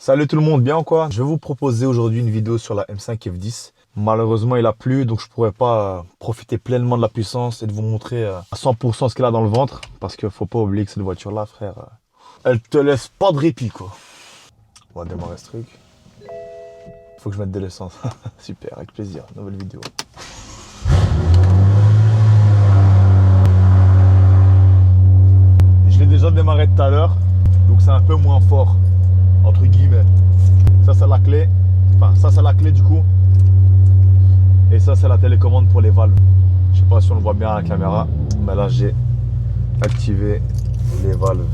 Salut tout le monde, bien ou quoi? Je vais vous proposer aujourd'hui une vidéo sur la M5 F10. Malheureusement, il a plu, donc je pourrais pas profiter pleinement de la puissance et de vous montrer à 100% ce qu'elle a dans le ventre. Parce qu'il faut pas oublier que cette voiture-là, frère, elle te laisse pas de répit, quoi. On va démarrer ce truc. Faut que je mette de l'essence. Super, avec plaisir. Nouvelle vidéo. Je l'ai déjà démarré tout à l'heure, donc c'est un peu moins fort, entre guillemets. Ça c'est la clé, enfin ça c'est la clé du coup. Et ça c'est la télécommande pour les valves. Je sais pas si on le voit bien à la caméra, mais là j'ai activé les valves.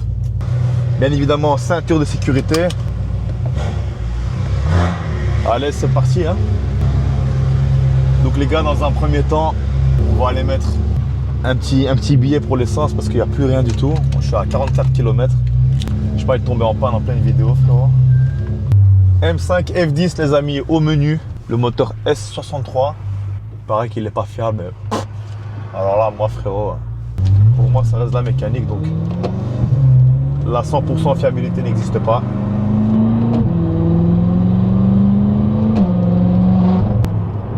Bien évidemment, ceinture de sécurité. Allez, c'est parti hein. Donc les gars, dans un premier temps, on va aller mettre un petit billet pour l'essence parce qu'il n'y a plus rien du tout. Je suis à 44 km. Je sais pas, il est tombé en panne en pleine vidéo, frérot. M5 F10 les amis, au menu. Le moteur S63. Il paraît qu'il n'est pas fiable, mais alors là, moi frérot, pour moi ça reste de la mécanique, donc la 100% fiabilité n'existe pas.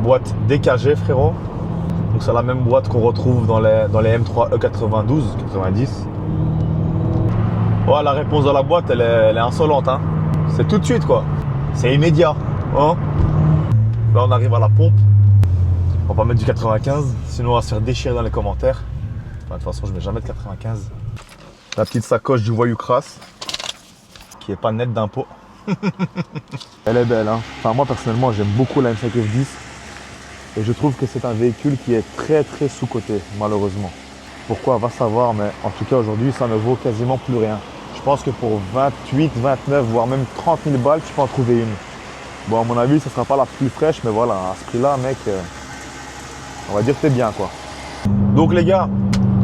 Boîte DKG, frérot. Donc c'est la même boîte qu'on retrouve dans les M3 E92, 90. Ouais, la réponse de la boîte, elle est insolente, hein. C'est tout de suite, quoi. C'est immédiat, hein. Là, on arrive à la pompe. On va pas mettre du 95, sinon on va se faire déchirer dans les commentaires. Enfin, de toute façon, je mets jamais de 95. La petite sacoche du voyou crasse, qui est pas nette d'impôt. Elle est belle, hein. Enfin, moi, personnellement, j'aime beaucoup la M5 F10. Et je trouve que c'est un véhicule qui est très sous-coté, malheureusement. Pourquoi, va savoir, mais en tout cas aujourd'hui, ça ne vaut quasiment plus rien. Je pense que pour 28, 29, voire même 30 000 balles, tu peux en trouver une. Bon, à mon avis, ce ne sera pas la plus fraîche, mais voilà, à ce prix-là, mec, on va dire que t'es bien, quoi. Donc les gars,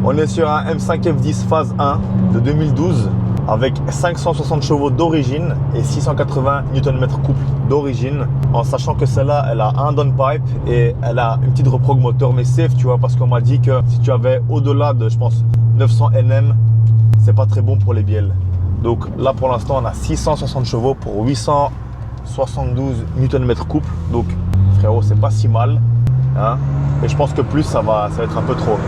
on est sur un M5 F10 phase 1 de 2012 avec 560 chevaux d'origine et 680 Nm couple d'origine, en sachant que celle-là, elle a un downpipe et elle a une petite reprog moteur, mais safe, tu vois, parce qu'on m'a dit que si tu avais au-delà de, je pense, 900 Nm, c'est pas très bon pour les bielles. Donc là, pour l'instant, on a 660 chevaux pour 872 Nm couple. Donc, frérot, c'est pas si mal, hein, et je pense que plus, ça va être un peu trop.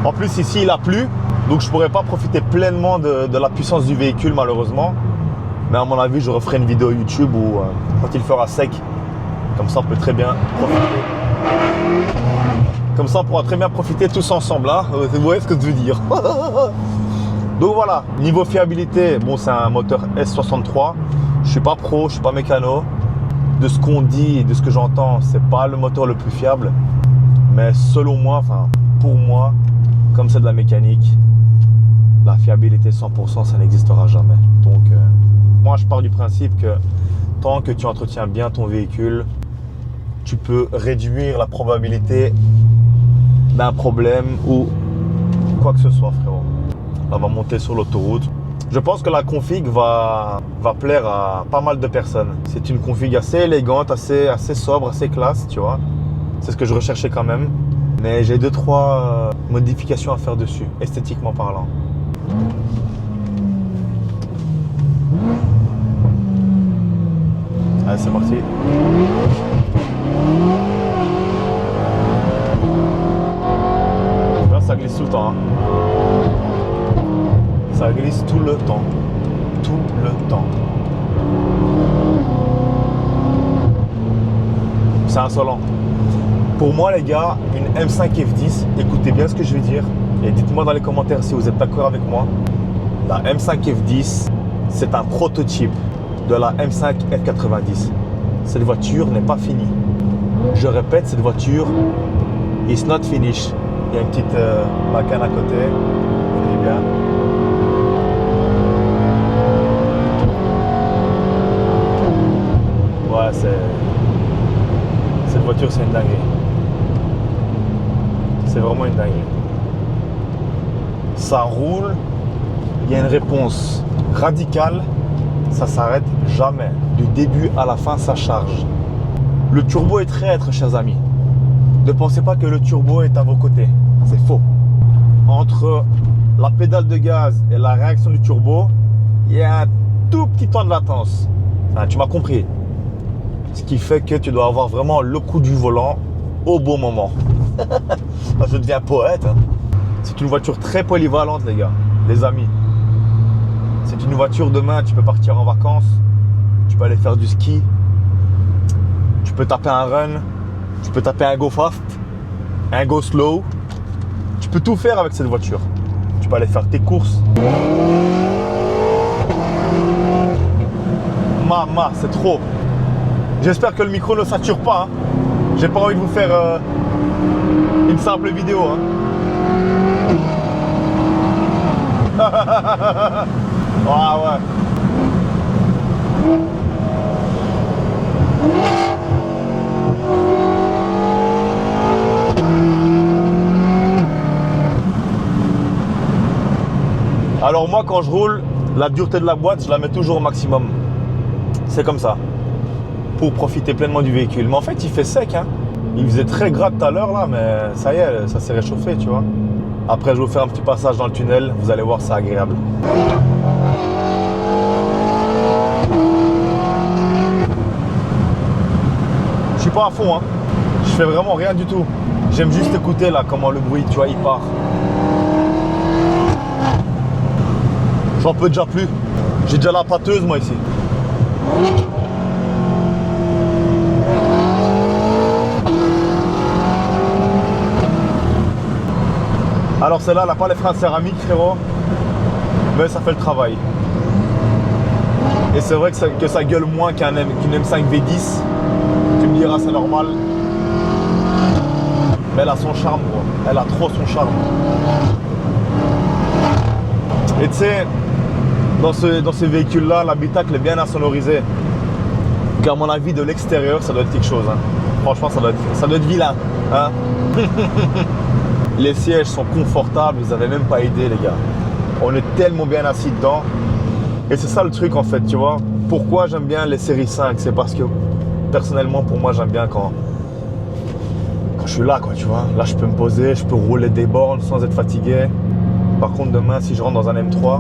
En plus ici il a plu, donc je pourrais pas profiter pleinement de la puissance du véhicule malheureusement. Mais à mon avis je referai une vidéo YouTube où quand il fera sec, comme ça on peut très bien profiter. Comme ça on pourra très bien profiter tous ensemble, hein. Vous voyez ce que je veux dire. Donc voilà, niveau fiabilité, bon c'est un moteur S63. Je suis pas pro, je suis pas mécano. De ce qu'on dit et de ce que j'entends, c'est pas le moteur le plus fiable. Mais selon moi, enfin pour moi, comme c'est de la mécanique, la fiabilité 100%, ça n'existera jamais. Donc, moi, je pars du principe que tant que tu entretiens bien ton véhicule, tu peux réduire la probabilité d'un problème ou quoi que ce soit, frérot. Là, on va monter sur l'autoroute. Je pense que la config va plaire à pas mal de personnes. C'est une config assez élégante, assez sobre, assez classe, tu vois. C'est ce que je recherchais quand même. Mais j'ai 2-3 modifications à faire dessus, esthétiquement parlant. Allez, c'est parti. Là, ça glisse tout le temps. Hein. Ça glisse tout le temps. Tout le temps. C'est insolent. Pour moi les gars, une M5 F10, écoutez bien ce que je vais dire et dites-moi dans les commentaires si vous êtes d'accord avec moi. La M5 F10, c'est un prototype de la M5 F90. Cette voiture n'est pas finie. Je répète, cette voiture is not finished. Il y a une petite bacane à côté. C'est bien. Ouais, cette voiture, c'est une dinguerie. C'est vraiment une dinguerie. Ça roule, il y a une réponse radicale, ça s'arrête jamais. Du début à la fin, ça charge. Le turbo est traître, chers amis. Ne pensez pas que le turbo est à vos côtés. C'est faux. Entre la pédale de gaz et la réaction du turbo, il y a un tout petit temps de latence. Enfin, tu m'as compris. Ce qui fait que tu dois avoir vraiment le coup du volant au bon moment. Je deviens poète. Hein. C'est une voiture très polyvalente, les gars, les amis. C'est une voiture, demain, tu peux partir en vacances, tu peux aller faire du ski, tu peux taper un run, tu peux taper un go fast, un go slow. Tu peux tout faire avec cette voiture. Tu peux aller faire tes courses. Mama, c'est trop. J'espère que le micro ne sature pas. Hein. J'ai pas envie de vous faire une simple vidéo. Hein. Ah ouais. Alors moi quand je roule, la dureté de la boîte, je la mets toujours au maximum. C'est comme ça. Pour profiter pleinement du véhicule. Mais en fait il fait sec. Hein. Il faisait très gras tout à l'heure là, mais ça y est, ça s'est réchauffé, tu vois. Après je vais vous faire un petit passage dans le tunnel, vous allez voir, c'est agréable. Je suis pas à fond, hein. Je fais vraiment rien du tout. J'aime juste écouter là comment le bruit, tu vois, il part. J'en peux déjà plus. J'ai déjà la pâteuse moi ici. Alors celle-là, elle n'a pas les freins céramiques, frérot. Mais ça fait le travail. Et c'est vrai que ça gueule moins qu'une M5 V10. Tu me diras, c'est normal. Mais elle a son charme, gros. Elle a trop son charme. Et tu sais, dans ce véhicule-là, l'habitacle est bien insonorisé. Donc à mon avis, de l'extérieur, ça doit être quelque chose. Hein. Franchement, ça doit être vilain. Hein. Les sièges sont confortables, vous n'avez même pas idée, les gars. On est tellement bien assis dedans. Et c'est ça le truc, en fait, tu vois. Pourquoi j'aime bien les séries 5? C'est parce que, personnellement, pour moi, j'aime bien quand je suis là, quoi, tu vois. Là, je peux me poser, je peux rouler des bornes sans être fatigué. Par contre, demain, si je rentre dans un M3,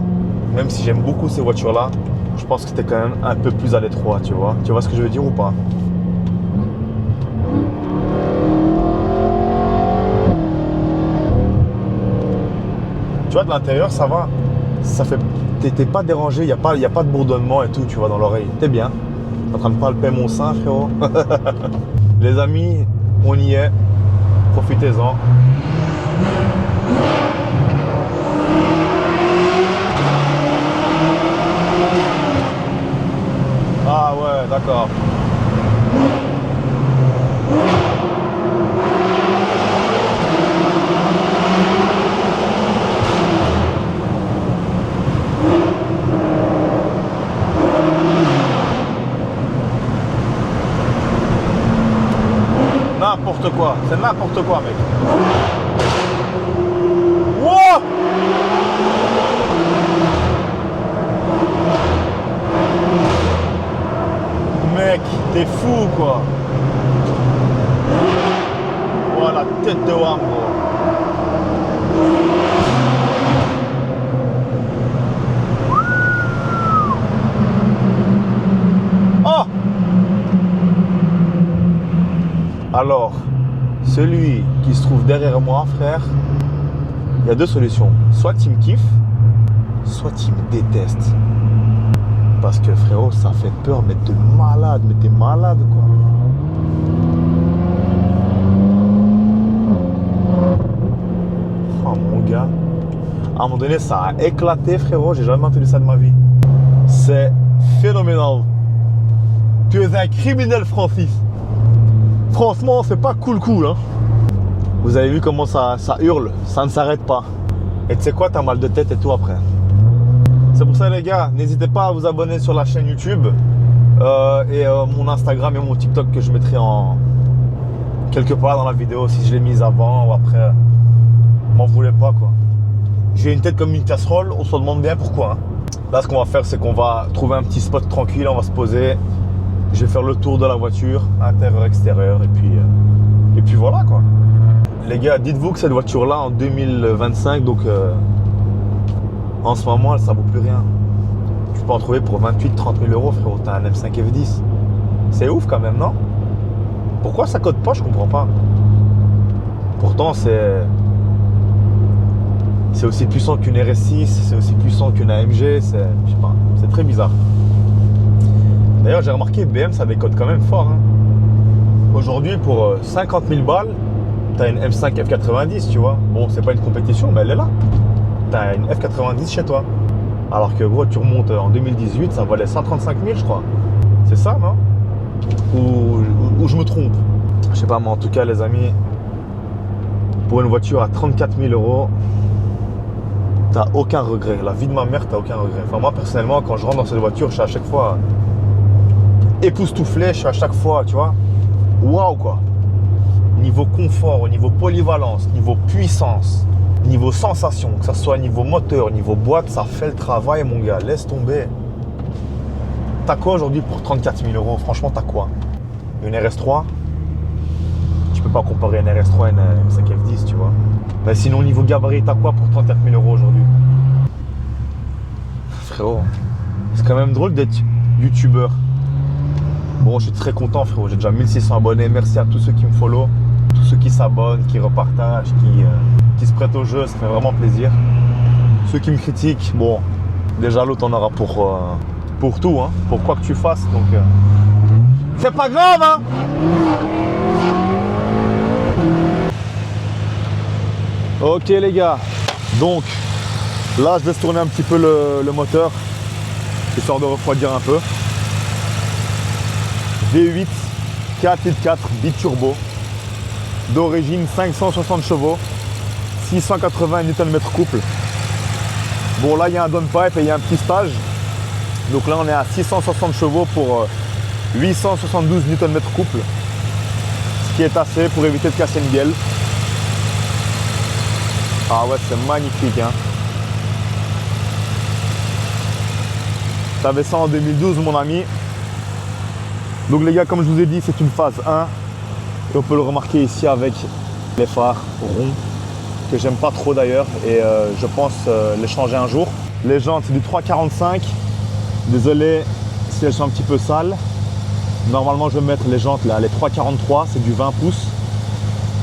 même si j'aime beaucoup ces voitures-là, je pense que c'était quand même un peu plus à l'étroit, tu vois. Tu vois ce que je veux dire ou pas? Tu vois, de l'intérieur, ça va. Ça fait... T'es pas dérangé, il n'y a pas de bourdonnement et tout, tu vois, dans l'oreille. T'es bien. T'es en train de palper mon sein, frérot. Les amis, on y est. Profitez-en. Ah ouais, d'accord. N'importe quoi, c'est n'importe quoi, mec. Wow! Mec, t'es fou, quoi. Voilà, tête de wam, gros. Oh! Alors, celui qui se trouve derrière moi, frère, il y a deux solutions. Soit il me kiffe, soit il me déteste. Parce que frérot, ça fait peur, mais t'es malade, quoi. Oh mon gars. À un moment donné, ça a éclaté, frérot, j'ai jamais entendu ça de ma vie. C'est phénoménal. Tu es un criminel, Francis. Franchement, c'est pas cool, hein. Vous avez vu comment ça hurle, ça ne s'arrête pas. Et tu sais quoi, t'as mal de tête et tout après. C'est pour ça, les gars, n'hésitez pas à vous abonner sur la chaîne YouTube et mon Instagram et mon TikTok que je mettrai en quelque part dans la vidéo si je l'ai mise avant ou après. M'en voulez pas, quoi. J'ai une tête comme une casserole, on se demande bien pourquoi. Hein. Là, ce qu'on va faire, c'est qu'on va trouver un petit spot tranquille, on va se poser. Je vais faire le tour de la voiture, intérieur, extérieur, et puis voilà, quoi. Les gars, dites-vous que cette voiture-là, en 2025, donc En ce moment, ça vaut plus rien. Tu peux en trouver pour 28-30 000 euros, frérot. T'as un M5 F10. C'est ouf quand même, non? Pourquoi ça cote pas? Je comprends pas. Pourtant, c'est aussi puissant qu'une RS6, c'est aussi puissant qu'une AMG. Je sais pas, c'est très bizarre. D'ailleurs, j'ai remarqué BM, ça décote quand même fort. Hein. Aujourd'hui, pour 50 000 balles, tu as une M5 F90, tu vois. Bon, c'est pas une compétition, mais elle est là. Tu as une F90 chez toi. Alors que, gros, tu remontes en 2018, ça valait 135 000, je crois. C'est ça, non? Ou je me trompe? Je sais pas, mais en tout cas, les amis, pour une voiture à 34 000 euros, t'as aucun regret. La vie de ma mère, t'as aucun regret. Enfin, moi, personnellement, quand je rentre dans cette voiture, je suis à chaque fois époustouflé. Je suis à chaque fois, tu vois, waouh, quoi. Niveau confort, au niveau polyvalence, niveau puissance, niveau sensation, que ce soit niveau moteur, niveau boîte, ça fait le travail, mon gars. Laisse tomber. T'as quoi aujourd'hui pour 34 000 euros? Franchement, t'as quoi? Une RS3? Tu peux pas comparer une RS3 à une M5 F10, tu vois. Mais sinon, niveau gabarit, t'as quoi pour 34 000 euros aujourd'hui? Frérot, c'est quand même drôle d'être youtubeur. Bon, je suis très content, frérot. J'ai déjà 1600 abonnés. Merci à tous ceux qui me follow, tous ceux qui s'abonnent, qui repartagent, qui se prêtent au jeu. Ça fait vraiment plaisir. Ceux qui me critiquent, bon, déjà l'autre en aura pour tout, hein, pour quoi que tu fasses. Donc, c'est pas grave, hein. Ok les gars, donc là je laisse tourner un petit peu le moteur, histoire de refroidir un peu. V8 4.4 biturbo, d'origine 560 chevaux, 680 Nm couple. Bon là il y a un downpipe et il y a un petit stage. Donc là on est à 660 chevaux pour 872 Nm couple. Ce qui est assez pour éviter de casser une gueule. Ah ouais, c'est magnifique, hein. T'avais ça en 2012, mon ami. Donc les gars, comme je vous ai dit, c'est une phase 1. Et on peut le remarquer ici avec les phares ronds, que j'aime pas trop d'ailleurs. Et je pense les changer un jour. Les jantes, c'est du 3,45. Désolé si elles sont un petit peu sales. Normalement, je vais mettre les jantes là, les 3,43, c'est du 20 pouces.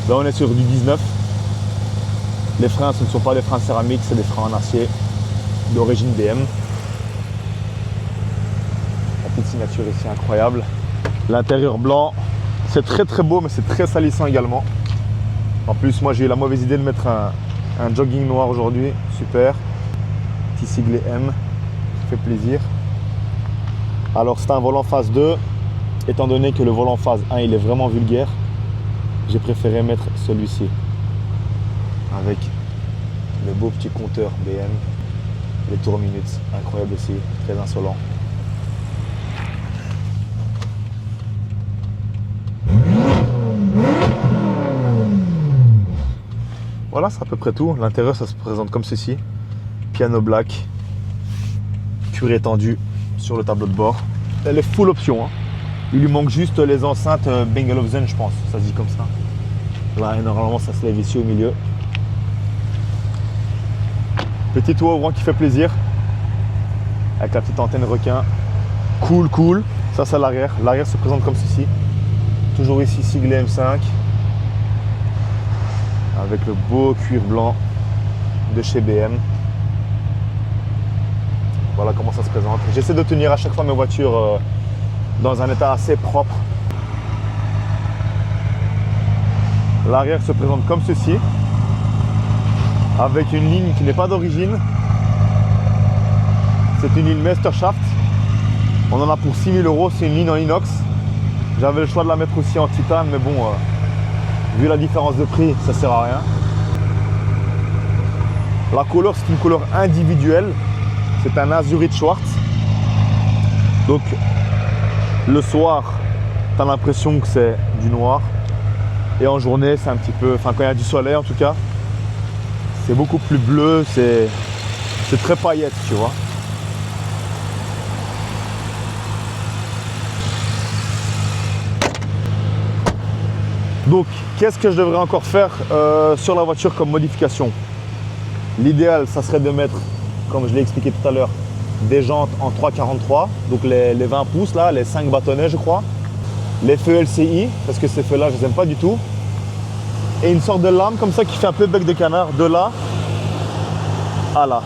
Là, on est sur du 19. Les freins, ce ne sont pas des freins céramiques, c'est des freins en acier d'origine BM. La petite signature ici, incroyable. L'intérieur blanc, c'est très très beau, mais c'est très salissant également. En plus, moi j'ai eu la mauvaise idée de mettre un jogging noir aujourd'hui. Super. Petit siglé M, ça fait plaisir. Alors c'est un volant phase 2. Étant donné que le volant phase 1 il est vraiment vulgaire, j'ai préféré mettre celui-ci. Avec le beau petit compteur BM, les tours minutes, incroyable aussi, très insolent. Voilà, c'est à peu près tout. L'intérieur, ça se présente comme ceci. Piano black, cuir étendu sur le tableau de bord. Elle est full option, hein. Il lui manque juste les enceintes Bang & Olufsen, je pense, ça se dit comme ça. Là, normalement, ça se lève ici au milieu. Petit toit ouvrant qui fait plaisir. Avec la petite antenne requin. Cool, cool. Ça, c'est l'arrière. L'arrière se présente comme ceci. Toujours ici, siglé M5. Avec le beau cuir blanc de chez BM. Voilà comment ça se présente. J'essaie de tenir à chaque fois mes voitures dans un état assez propre. L'arrière se présente comme ceci, avec une ligne qui n'est pas d'origine. C'est une ligne Meisterschaft. On en a pour 6 000 euros, c'est une ligne en inox. J'avais le choix de la mettre aussi en titane, mais bon, vu la différence de prix, ça sert à rien. La couleur, c'est une couleur individuelle. C'est un azurite Schwarz. Donc, le soir, tu as l'impression que c'est du noir. Et en journée, c'est un petit peu... Enfin, quand il y a du soleil, en tout cas, c'est beaucoup plus bleu. C'est très paillette, tu vois. Donc, qu'est-ce que je devrais encore faire sur la voiture comme modification? L'idéal, ça serait de mettre comme je l'ai expliqué tout à l'heure, des jantes en 3,43, donc les 20 pouces là, les 5 bâtonnets je crois. Les feux LCI, parce que ces feux-là, je les aime pas du tout. Et une sorte de lame comme ça qui fait un peu bec de canard, de là à là.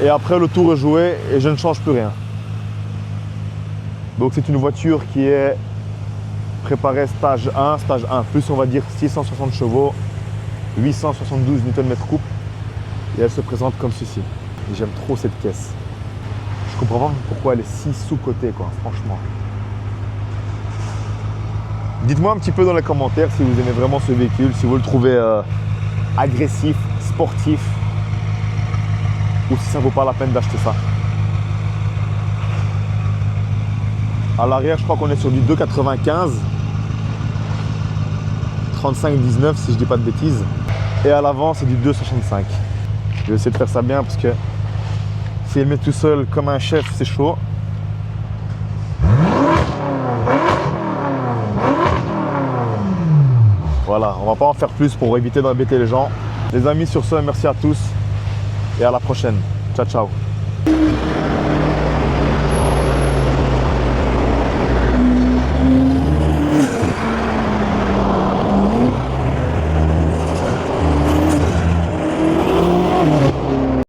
Et après le tour est joué et je ne change plus rien. Donc c'est une voiture qui est préparée stage 1, plus on va dire 660 chevaux, 872 Nm coupe. Et elle se présente comme ceci. Et j'aime trop cette caisse. Je comprends pas pourquoi elle est si sous-cotée quoi, franchement. Dites-moi un petit peu dans les commentaires si vous aimez vraiment ce véhicule, si vous le trouvez agressif, sportif, ou si ça ne vaut pas la peine d'acheter ça. À l'arrière, je crois qu'on est sur du 2,95, 35,19 si je dis pas de bêtises. Et à l'avant, c'est du 2,65. Je vais essayer de faire ça bien parce que filmer tout seul comme un chef, c'est chaud. Voilà, on va pas en faire plus pour éviter d'embêter les gens. Les amis, sur ce, merci à tous et à la prochaine. Ciao, ciao.